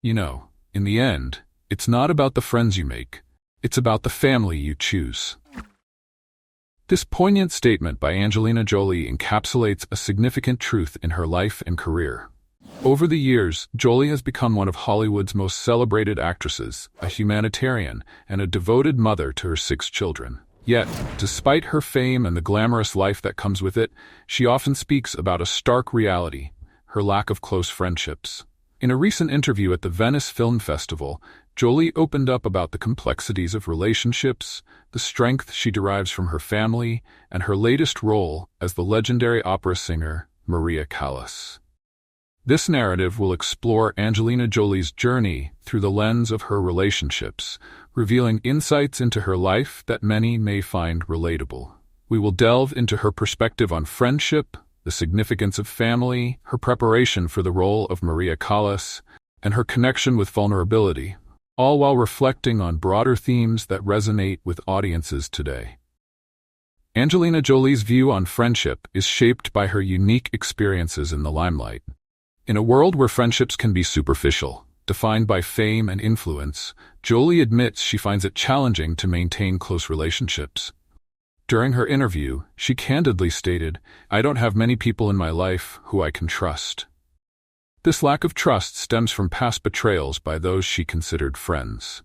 In the end, it's not about the friends you make, it's about the family you choose. This poignant statement by Angelina Jolie encapsulates a significant truth in her life and career. Over the years, Jolie has become one of Hollywood's most celebrated actresses, a humanitarian, and a devoted mother to her 6 children. Yet, despite her fame and the glamorous life that comes with it, she often speaks about a stark reality: her lack of close friendships. In a recent interview at the Venice Film Festival, Jolie opened up about the complexities of relationships, the strength she derives from her family, and her latest role as the legendary opera singer Maria Callas. This narrative will explore Angelina Jolie's journey through the lens of her relationships, revealing insights into her life that many may find relatable. We will delve into her perspective on friendship, the significance of family, her preparation for the role of Maria Callas, and her connection with vulnerability, all while reflecting on broader themes that resonate with audiences today. Angelina Jolie's view on friendship is shaped by her unique experiences in the limelight. In a world where friendships can be superficial, defined by fame and influence, Jolie admits she finds it challenging to maintain close relationships. During her interview, she candidly stated, "I don't have many people in my life who I can trust." This lack of trust stems from past betrayals by those she considered friends.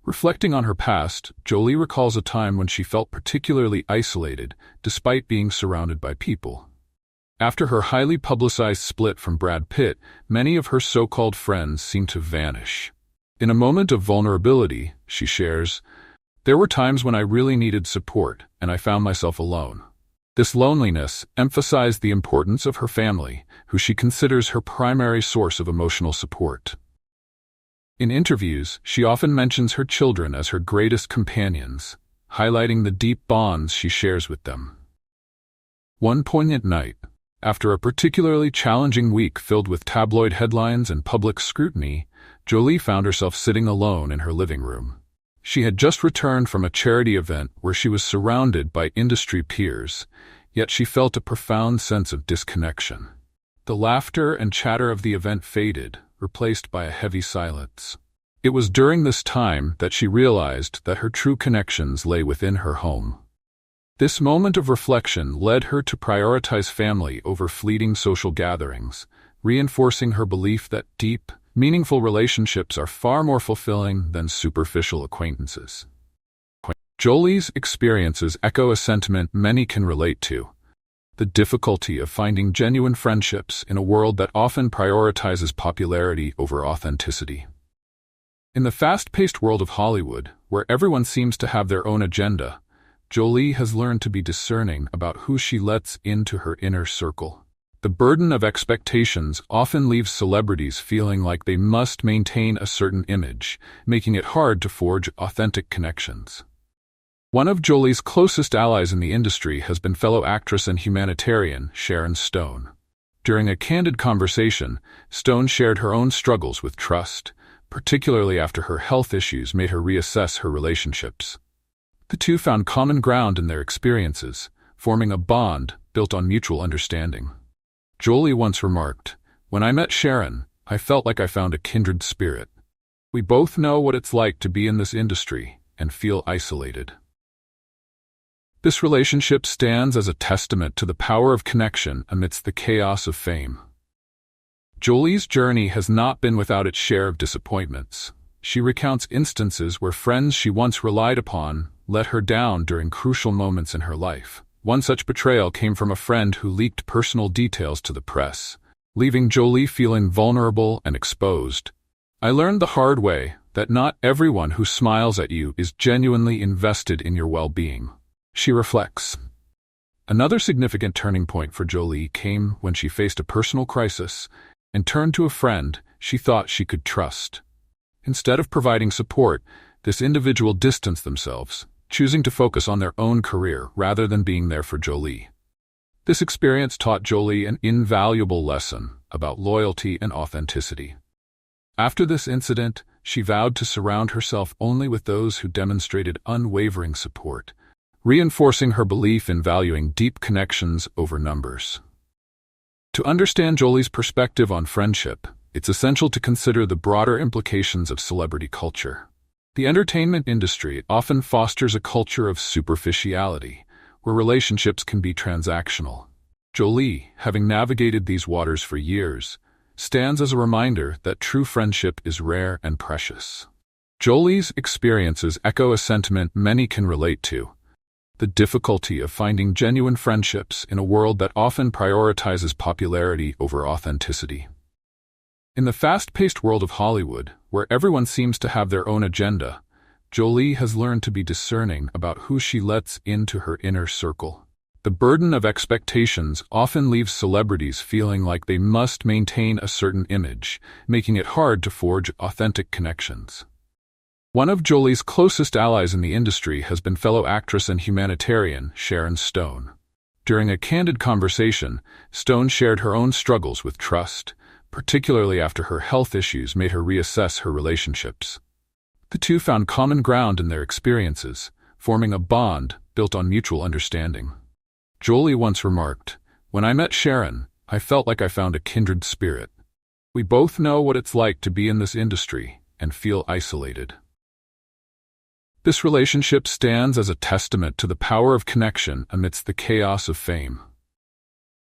Reflecting on her past, Jolie recalls a time when she felt particularly isolated, despite being surrounded by people. After her highly publicized split from Brad Pitt, many of her so-called friends seemed to vanish. In a moment of vulnerability, she shares, "There were times when I really needed support, and I found myself alone." This loneliness emphasized the importance of her family, who she considers her primary source of emotional support. In interviews, she often mentions her children as her greatest companions, highlighting the deep bonds she shares with them. One poignant night, after a particularly challenging week filled with tabloid headlines and public scrutiny, Jolie found herself sitting alone in her living room. She had just returned from a charity event where she was surrounded by industry peers, yet she felt a profound sense of disconnection. The laughter and chatter of the event faded, replaced by a heavy silence. It was during this time that she realized that her true connections lay within her home. This moment of reflection led her to prioritize family over fleeting social gatherings, reinforcing her belief that deep, meaningful relationships are far more fulfilling than superficial acquaintances. Jolie's experiences echo a sentiment many can relate to: the difficulty of finding genuine friendships in a world that often prioritizes popularity over authenticity. In the fast-paced world of Hollywood, where everyone seems to have their own agenda, Jolie has learned to be discerning about who she lets into her inner circle. The burden of expectations often leaves celebrities feeling like they must maintain a certain image, making it hard to forge authentic connections. One of Jolie's closest allies in the industry has been fellow actress and humanitarian Sharon Stone. During a candid conversation, Stone shared her own struggles with trust, particularly after her health issues made her reassess her relationships. The two found common ground in their experiences, forming a bond built on mutual understanding. Jolie once remarked, "When I met Sharon, I felt like I found a kindred spirit. We both know what it's like to be in this industry and feel isolated." This relationship stands as a testament to the power of connection amidst the chaos of fame. Jolie's journey has not been without its share of disappointments. She recounts instances where friends she once relied upon let her down during crucial moments in her life. One such betrayal came from a friend who leaked personal details to the press, leaving Jolie feeling vulnerable and exposed. "I learned the hard way that not everyone who smiles at you is genuinely invested in your well-being," she reflects. Another significant turning point for Jolie came when she faced a personal crisis and turned to a friend she thought she could trust. Instead of providing support, this individual distanced themselves, choosing to focus on their own career rather than being there for Jolie. This experience taught Jolie an invaluable lesson about loyalty and authenticity. After this incident, she vowed to surround herself only with those who demonstrated unwavering support, reinforcing her belief in valuing deep connections over numbers. To understand Jolie's perspective on friendship, it's essential to consider the broader implications of celebrity culture. The entertainment industry often fosters a culture of superficiality, where relationships can be transactional. Jolie, having navigated these waters for years, stands as a reminder that true friendship is rare and precious. Jolie's experiences echo a sentiment many can relate to: the difficulty of finding genuine friendships in a world that often prioritizes popularity over authenticity. In the fast-paced world of Hollywood, where everyone seems to have their own agenda, Jolie has learned to be discerning about who she lets into her inner circle. The burden of expectations often leaves celebrities feeling like they must maintain a certain image, making it hard to forge authentic connections. One of Jolie's closest allies in the industry has been fellow actress and humanitarian Sharon Stone. During a candid conversation, Stone shared her own struggles with trust, particularly after her health issues made her reassess her relationships. The two found common ground in their experiences, forming a bond built on mutual understanding. Jolie once remarked, "When I met Sharon, I felt like I found a kindred spirit. We both know what it's like to be in this industry and feel isolated." This relationship stands as a testament to the power of connection amidst the chaos of fame.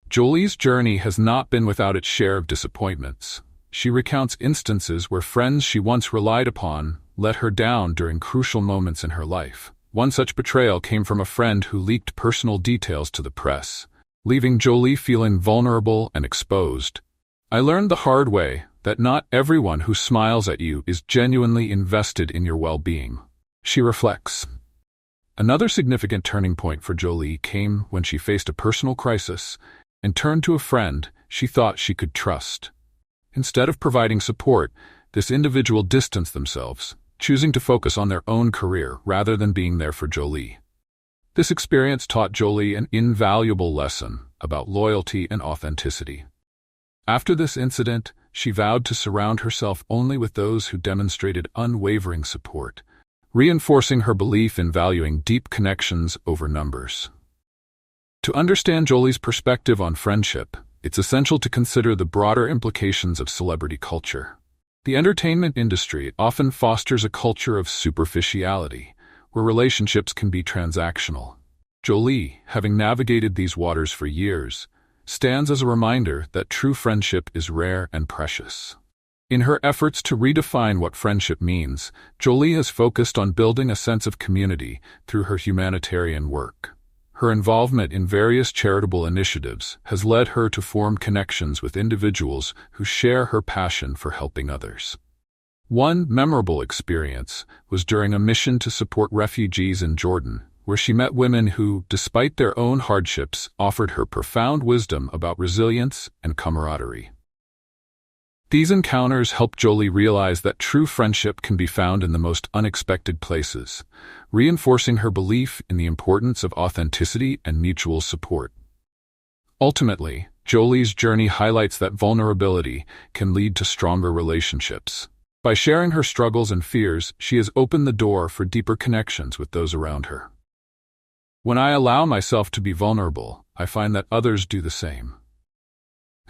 Jolie's journey has not been without its share of disappointments. She recounts instances where friends she once relied upon let her down during crucial moments in her life. One such betrayal came from a friend who leaked personal details to the press, leaving Jolie feeling vulnerable and exposed. "I learned the hard way that not everyone who smiles at you is genuinely invested in your well-being," she reflects. Another significant turning point for Jolie came when she faced a personal crisis and turned to a friend she thought she could trust. Instead of providing support, this individual distanced themselves, choosing to focus on their own career rather than being there for Jolie. This experience taught Jolie an invaluable lesson about loyalty and authenticity. After this incident, she vowed to surround herself only with those who demonstrated unwavering support, reinforcing her belief in valuing deep connections over numbers. To understand Jolie's perspective on friendship, it's essential to consider the broader implications of celebrity culture. The entertainment industry often fosters a culture of superficiality, where relationships can be transactional. Jolie, having navigated these waters for years, stands as a reminder that true friendship is rare and precious. In her efforts to redefine what friendship means, Jolie has focused on building a sense of community through her humanitarian work. Her involvement in various charitable initiatives has led her to form connections with individuals who share her passion for helping others. One memorable experience was during a mission to support refugees in Jordan, where she met women who, despite their own hardships, offered her profound wisdom about resilience and camaraderie. These encounters helped Jolie realize that true friendship can be found in the most unexpected places, reinforcing her belief in the importance of authenticity and mutual support. Ultimately, Jolie's journey highlights that vulnerability can lead to stronger relationships. By sharing her struggles and fears, she has opened the door for deeper connections with those around her. "When I allow myself to be vulnerable, I find that others do the same.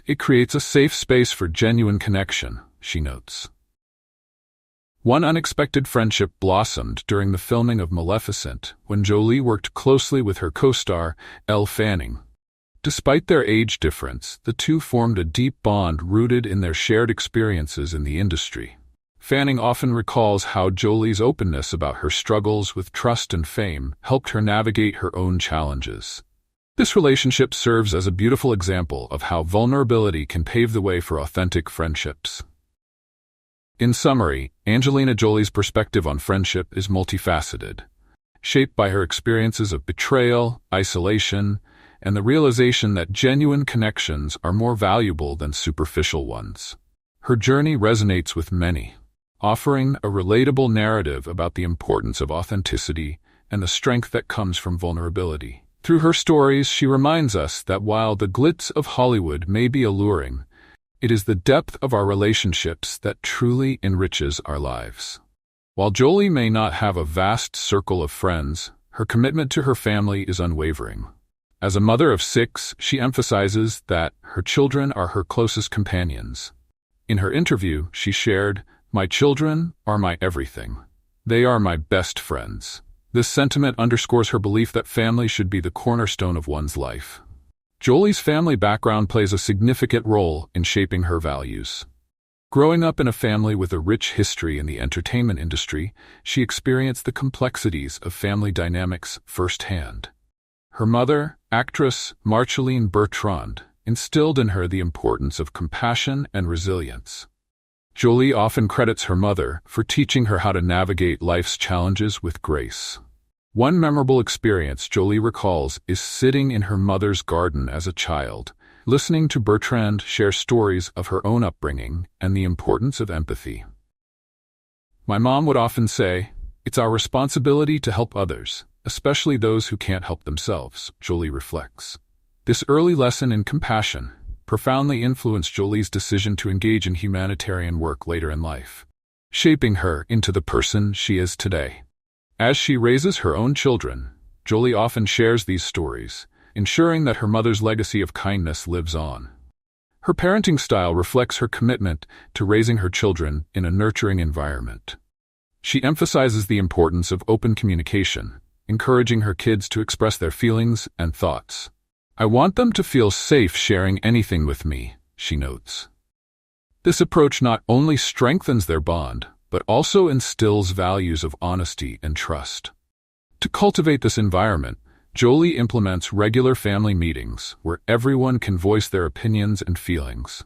It creates a safe space for genuine connection," she notes. One unexpected friendship blossomed during the filming of Maleficent when Jolie worked closely with her co-star, Elle Fanning. Despite their age difference, the two formed a deep bond rooted in their shared experiences in the industry. Fanning often recalls how Jolie's openness about her struggles with trust and fame helped her navigate her own challenges. This relationship serves as a beautiful example of how vulnerability can pave the way for authentic friendships. In summary, Angelina Jolie's perspective on friendship is multifaceted, shaped by her experiences of betrayal, isolation, and the realization that genuine connections are more valuable than superficial ones. Her journey resonates with many, offering a relatable narrative about the importance of authenticity and the strength that comes from vulnerability. Through her stories, she reminds us that while the glitz of Hollywood may be alluring, it is the depth of our relationships that truly enriches our lives. While Jolie may not have a vast circle of friends, her commitment to her family is unwavering. As a mother of 6, she emphasizes that her children are her closest companions. In her interview, she shared, "My children are my everything. They are my best friends." This sentiment underscores her belief that family should be the cornerstone of one's life. Jolie's family background plays a significant role in shaping her values. Growing up in a family with a rich history in the entertainment industry, she experienced the complexities of family dynamics firsthand. Her mother, actress Marceline Bertrand, instilled in her the importance of compassion and resilience. Jolie often credits her mother for teaching her how to navigate life's challenges with grace. One memorable experience Jolie recalls is sitting in her mother's garden as a child, listening to Bertrand share stories of her own upbringing and the importance of empathy. "My mom would often say, 'It's our responsibility to help others, especially those who can't help themselves,'" Jolie reflects. This early lesson in compassion profoundly influenced Jolie's decision to engage in humanitarian work later in life, shaping her into the person she is today. As she raises her own children, Jolie often shares these stories, ensuring that her mother's legacy of kindness lives on. Her parenting style reflects her commitment to raising her children in a nurturing environment. She emphasizes the importance of open communication, encouraging her kids to express their feelings and thoughts. "I want them to feel safe sharing anything with me," she notes. This approach not only strengthens their bond, but also instills values of honesty and trust. To cultivate this environment, Jolie implements regular family meetings where everyone can voice their opinions and feelings.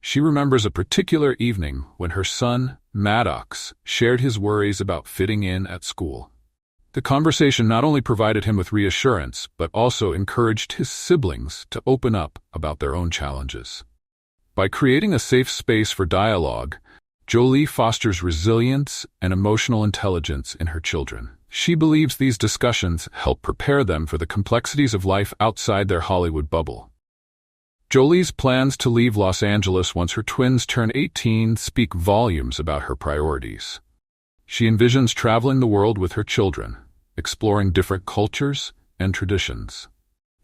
She remembers a particular evening when her son, Maddox, shared his worries about fitting in at school. The conversation not only provided him with reassurance, but also encouraged his siblings to open up about their own challenges. By creating a safe space for dialogue, Jolie fosters resilience and emotional intelligence in her children. She believes these discussions help prepare them for the complexities of life outside their Hollywood bubble. Jolie's plans to leave Los Angeles once her twins turn 18 speak volumes about her priorities. She envisions traveling the world with her children, exploring different cultures and traditions.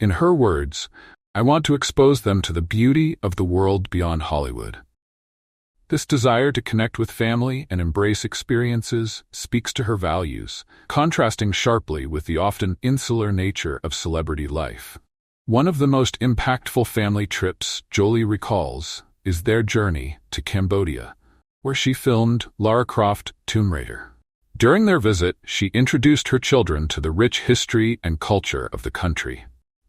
In her words, "I want to expose them to the beauty of the world beyond Hollywood." This desire to connect with family and embrace experiences speaks to her values, contrasting sharply with the often insular nature of celebrity life. One of the most impactful family trips Jolie recalls is their journey to Cambodia, where she filmed Lara Croft: Tomb Raider. During their visit, she introduced her children to the rich history and culture of the country.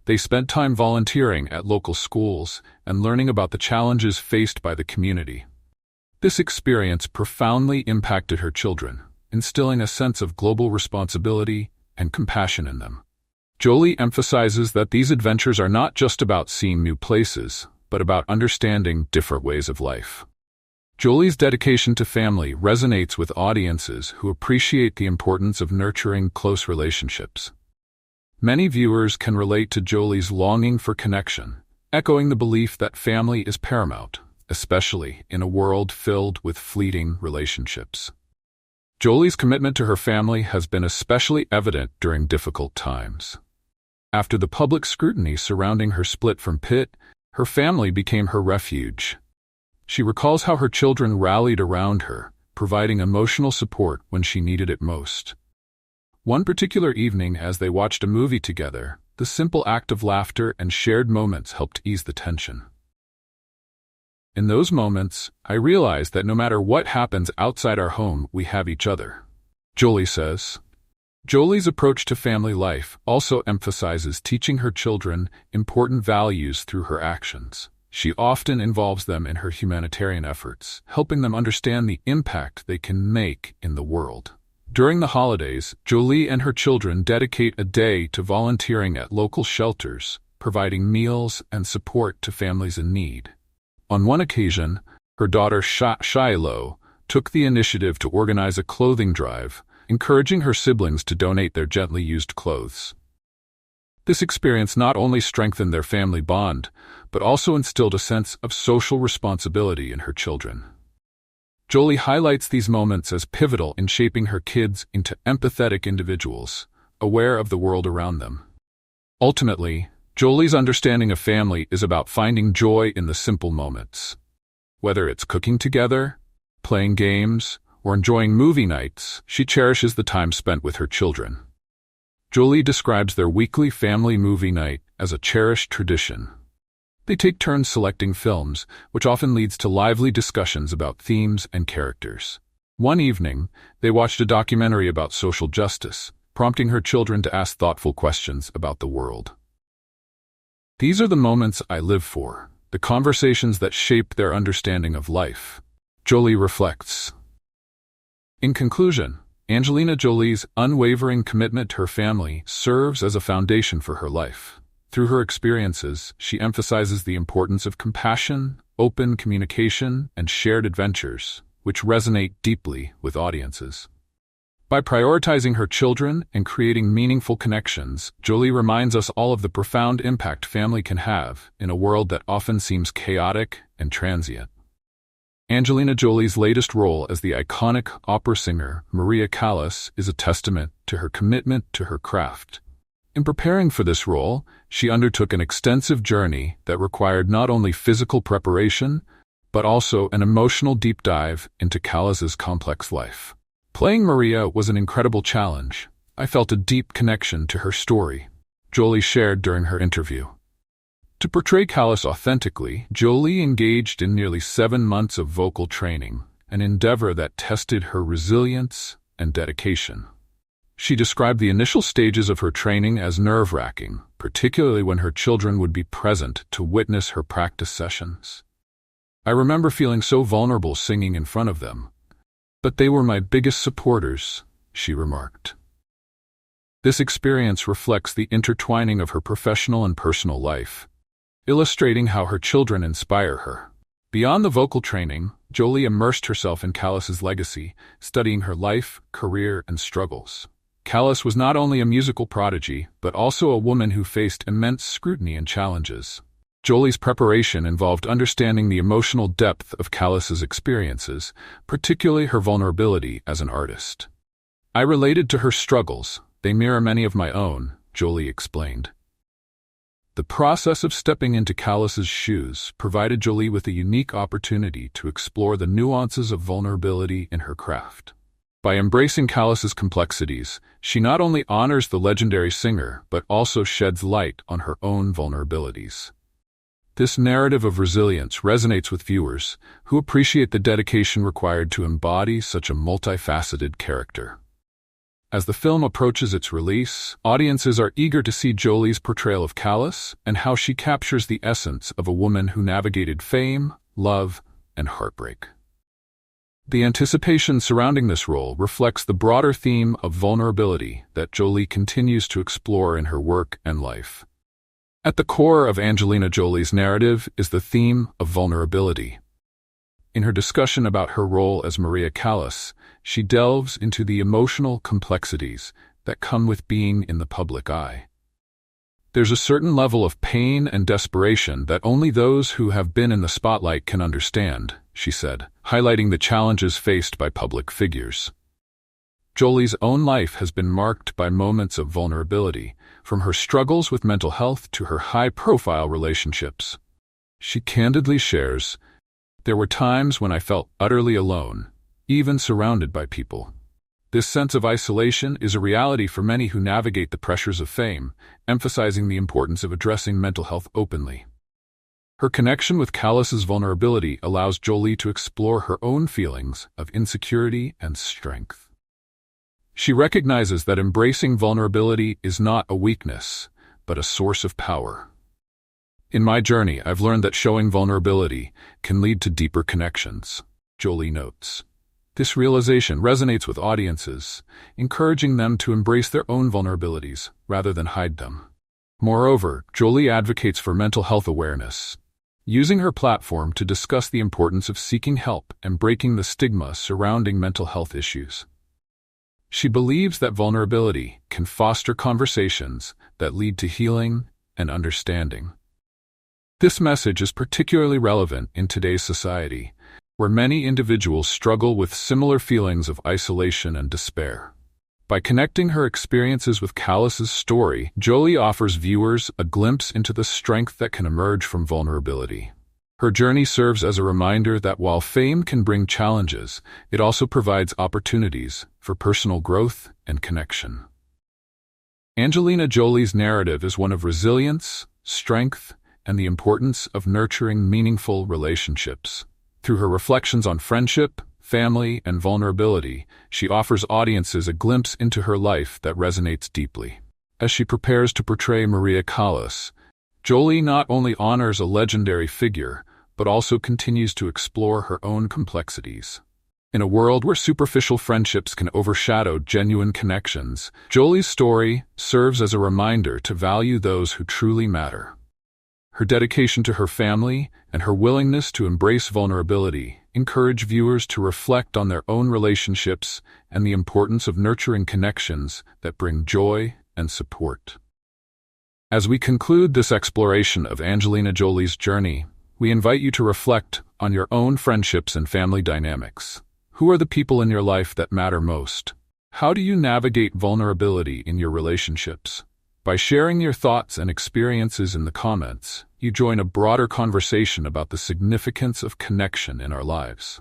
They spent time volunteering at local schools and learning about the challenges faced by the community. This experience profoundly impacted her children, instilling a sense of global responsibility and compassion in them. Jolie emphasizes that these adventures are not just about seeing new places, but about understanding different ways of life. Jolie's dedication to family resonates with audiences who appreciate the importance of nurturing close relationships. Many viewers can relate to Jolie's longing for connection, echoing the belief that family is paramount, especially in a world filled with fleeting relationships. Jolie's commitment to her family has been especially evident during difficult times. After the public scrutiny surrounding her split from Pitt, her family became her refuge. She recalls how her children rallied around her, providing emotional support when she needed it most. One particular evening, as they watched a movie together, the simple act of laughter and shared moments helped ease the tension. "In those moments, I realized that no matter what happens outside our home, we have each other," Jolie says. Jolie's approach to family life also emphasizes teaching her children important values through her actions. She often involves them in her humanitarian efforts, helping them understand the impact they can make in the world. During the holidays, Jolie and her children dedicate a day to volunteering at local shelters, providing meals and support to families in need. On one occasion, her daughter Shiloh took the initiative to organize a clothing drive, encouraging her siblings to donate their gently used clothes. This experience not only strengthened their family bond, but also instilled a sense of social responsibility in her children. Jolie highlights these moments as pivotal in shaping her kids into empathetic individuals, aware of the world around them. Ultimately, Jolie's understanding of family is about finding joy in the simple moments. Whether it's cooking together, playing games, or enjoying movie nights, she cherishes the time spent with her children. Jolie describes their weekly family movie night as a cherished tradition. They take turns selecting films, which often leads to lively discussions about themes and characters. One evening, they watched a documentary about social justice, prompting her children to ask thoughtful questions about the world. These are the moments I live for, the conversations that shape their understanding of life, Jolie reflects. In conclusion, Angelina Jolie's unwavering commitment to her family serves as a foundation for her life. Through her experiences, she emphasizes the importance of compassion, open communication, and shared adventures, which resonate deeply with audiences. By prioritizing her children and creating meaningful connections, Jolie reminds us all of the profound impact family can have in a world that often seems chaotic and transient. Angelina Jolie's latest role as the iconic opera singer Maria Callas is a testament to her commitment to her craft. In preparing for this role, she undertook an extensive journey that required not only physical preparation, but also an emotional deep dive into Callas's complex life. Playing Maria was an incredible challenge. I felt a deep connection to her story, Jolie shared during her interview. To portray Callas authentically, Jolie engaged in nearly 7 months of vocal training, an endeavor that tested her resilience and dedication. She described the initial stages of her training as nerve-wracking, particularly when her children would be present to witness her practice sessions. I remember feeling so vulnerable singing in front of them, but they were my biggest supporters, she remarked. This experience reflects the intertwining of her professional and personal life, illustrating how her children inspire her. Beyond the vocal training, Jolie immersed herself in Callas's legacy, studying her life, career, and struggles. Callas was not only a musical prodigy, but also a woman who faced immense scrutiny and challenges. Jolie's preparation involved understanding the emotional depth of Callas's experiences, particularly her vulnerability as an artist. I related to her struggles. They mirror many of my own, Jolie explained. The process of stepping into Callas's shoes provided Jolie with a unique opportunity to explore the nuances of vulnerability in her craft. By embracing Callas's complexities, she not only honors the legendary singer but also sheds light on her own vulnerabilities. This narrative of resilience resonates with viewers, who appreciate the dedication required to embody such a multifaceted character. As the film approaches its release, audiences are eager to see Jolie's portrayal of Callas and how she captures the essence of a woman who navigated fame, love, and heartbreak. The anticipation surrounding this role reflects the broader theme of vulnerability that Jolie continues to explore in her work and life. At the core of Angelina Jolie's narrative is the theme of vulnerability. In her discussion about her role as Maria Callas, she delves into the emotional complexities that come with being in the public eye. There's a certain level of pain and desperation that only those who have been in the spotlight can understand, she said, highlighting the challenges faced by public figures. Jolie's own life has been marked by moments of vulnerability, from her struggles with mental health to her high-profile relationships. She candidly shares, "There were times when I felt utterly alone, even surrounded by people. This sense of isolation is a reality for many who navigate the pressures of fame, emphasizing the importance of addressing mental health openly." Her connection with Callas's vulnerability allows Jolie to explore her own feelings of insecurity and strength. She recognizes that embracing vulnerability is not a weakness, but a source of power. "In my journey, I've learned that showing vulnerability can lead to deeper connections," Jolie notes. This realization resonates with audiences, encouraging them to embrace their own vulnerabilities rather than hide them. Moreover, Jolie advocates for mental health awareness, using her platform to discuss the importance of seeking help and breaking the stigma surrounding mental health issues. She believes that vulnerability can foster conversations that lead to healing and understanding. This message is particularly relevant in today's society, where many individuals struggle with similar feelings of isolation and despair. By connecting her experiences with Callas's story, Jolie offers viewers a glimpse into the strength that can emerge from vulnerability. Her journey serves as a reminder that while fame can bring challenges, it also provides opportunities for personal growth and connection. Angelina Jolie's narrative is one of resilience, strength, and the importance of nurturing meaningful relationships. Through her reflections on friendship, family, and vulnerability, she offers audiences a glimpse into her life that resonates deeply. As she prepares to portray Maria Callas, Jolie not only honors a legendary figure, but also continues to explore her own complexities. In a world where superficial friendships can overshadow genuine connections, Jolie's story serves as a reminder to value those who truly matter. Her dedication to her family and her willingness to embrace vulnerability encourage viewers to reflect on their own relationships and the importance of nurturing connections that bring joy and support. As we conclude this exploration of Angelina Jolie's journey, we invite you to reflect on your own friendships and family dynamics. Who are the people in your life that matter most? How do you navigate vulnerability in your relationships? By sharing your thoughts and experiences in the comments, you join a broader conversation about the significance of connection in our lives.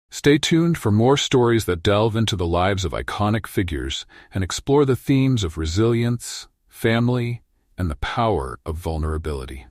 Stay tuned for more stories that delve into the lives of iconic figures and explore the themes of resilience, family, and the power of vulnerability.